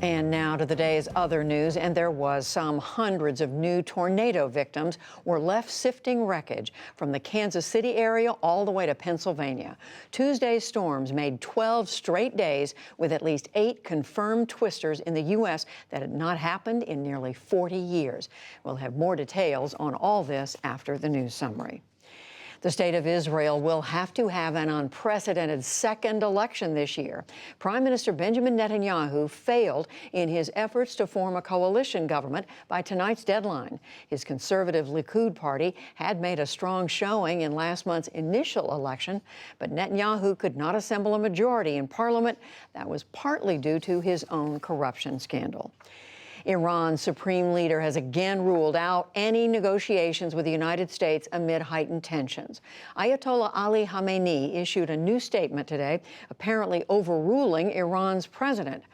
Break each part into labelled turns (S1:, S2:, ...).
S1: And now to the day's other news, and there was some hundreds of new tornado victims were left sifting wreckage from the Kansas City area all the way to Pennsylvania. Tuesday's storms made 12 straight days with at least 8 confirmed twisters in the U.S. that had not happened in nearly 40 years. We'll have more details on all this after the news summary. The state of Israel will have to have an unprecedented second election this year. Prime Minister Benjamin Netanyahu failed in his efforts to form a coalition government by tonight's deadline. His conservative Likud party had made a strong showing in last month's initial election, but Netanyahu could not assemble a majority in parliament. That was partly due to his own corruption scandal. Iran's supreme leader has again ruled out any negotiations with the United States amid heightened tensions. Ayatollah Ali Khamenei issued a new statement today, apparently overruling Iran's president.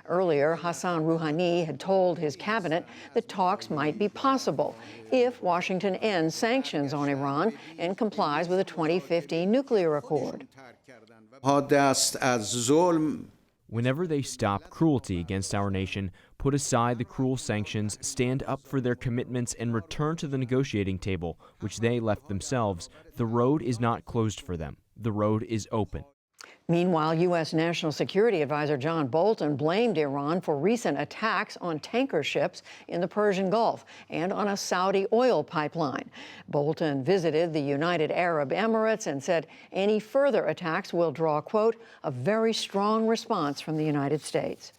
S1: Earlier, Hassan Rouhani had told his cabinet that talks might be possible if Washington ends sanctions on Iran and complies with the 2015 nuclear accord.
S2: Whenever they stop cruelty against our nation, put aside the cruel sanctions, stand up for their commitments, and return to the negotiating table, which they left themselves, the road is not closed for them. The road is open.
S1: Meanwhile, U.S. National Security Advisor John Bolton blamed Iran for recent attacks on tanker ships in the Persian Gulf and on a Saudi oil pipeline. Bolton visited the United Arab Emirates and said any further attacks will draw, quote, a very strong response from the United States.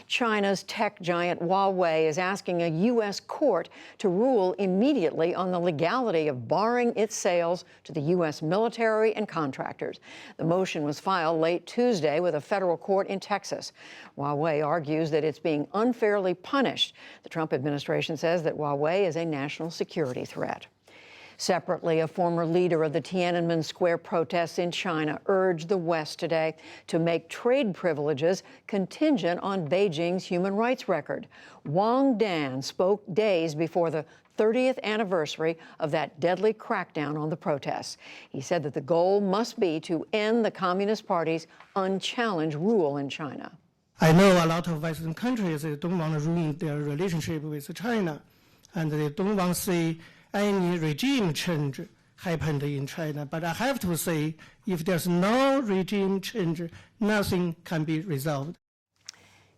S1: China's tech giant Huawei is asking a U.S. court to rule immediately on the legality of barring its sales to the U.S. military and contractors. The motion was filed late Tuesday with a federal court in Texas. Huawei argues that it's being unfairly punished. The Trump administration says that Huawei is a national security threat. Separately, a former leader of the Tiananmen Square protests in China urged the West today to make trade privileges contingent on Beijing's human rights record. Wang Dan spoke days before the 30th anniversary of that deadly crackdown on the protests. He said that the goal must be to end the Communist Party's unchallenged rule in China.
S3: I know a lot of Western countries don't want to ruin their relationship with China, and they don't want to see any regime change happened in China. But I have to say, if there's no regime change, nothing can be resolved.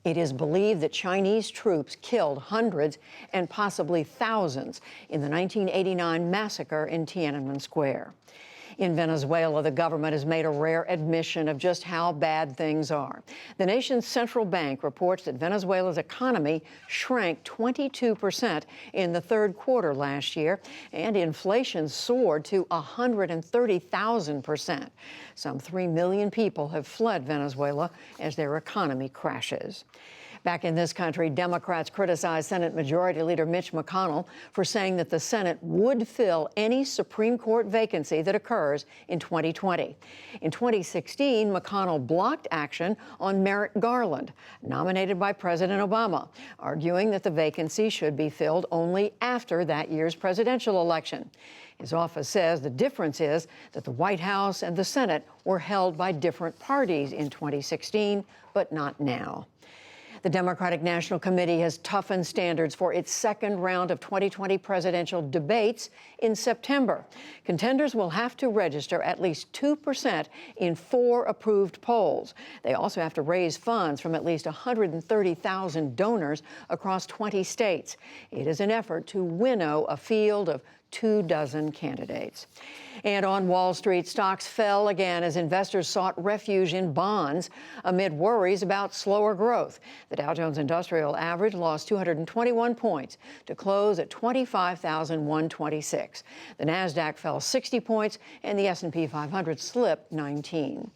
S1: It is believed that Chinese troops killed hundreds and possibly thousands in the 1989 massacre in Tiananmen Square. In Venezuela, the government has made a rare admission of just how bad things are. The nation's central bank reports that Venezuela's economy shrank 22% in the third quarter last year, and inflation soared to 130,000%. Some 3 million people have fled Venezuela as their economy crashes. Back in this country, Democrats criticized Senate Majority Leader Mitch McConnell for saying that the Senate would fill any Supreme Court vacancy that occurs in 2020. In 2016, McConnell blocked action on Merrick Garland, nominated by President Obama, arguing that the vacancy should be filled only after that year's presidential election. His office says the difference is that the White House and the Senate were held by different parties in 2016, but not now. The Democratic National Committee has toughened standards for its second round of 2020 presidential debates in September. Contenders will have to register at least 2% in 4 approved polls. They also have to raise funds from at least 130,000 donors across 20 states. It is an effort to winnow a field of 24 candidates. And on Wall Street, stocks fell again as investors sought refuge in bonds amid worries about slower growth. The Dow Jones Industrial Average lost 221 points to close at 25,126. The Nasdaq fell 60 points and the S&P 500 slipped 19.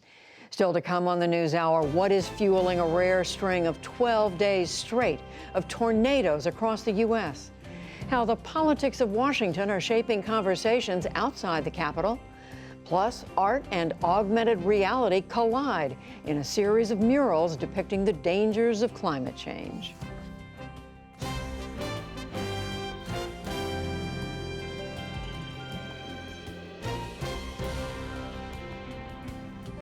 S1: Still to come on the NewsHour, what is fueling a rare string of 12 days straight of tornadoes across the U.S.? How the politics of Washington are shaping conversations outside the Capitol. Plus, art and augmented reality collide in a series of murals depicting the dangers of climate change.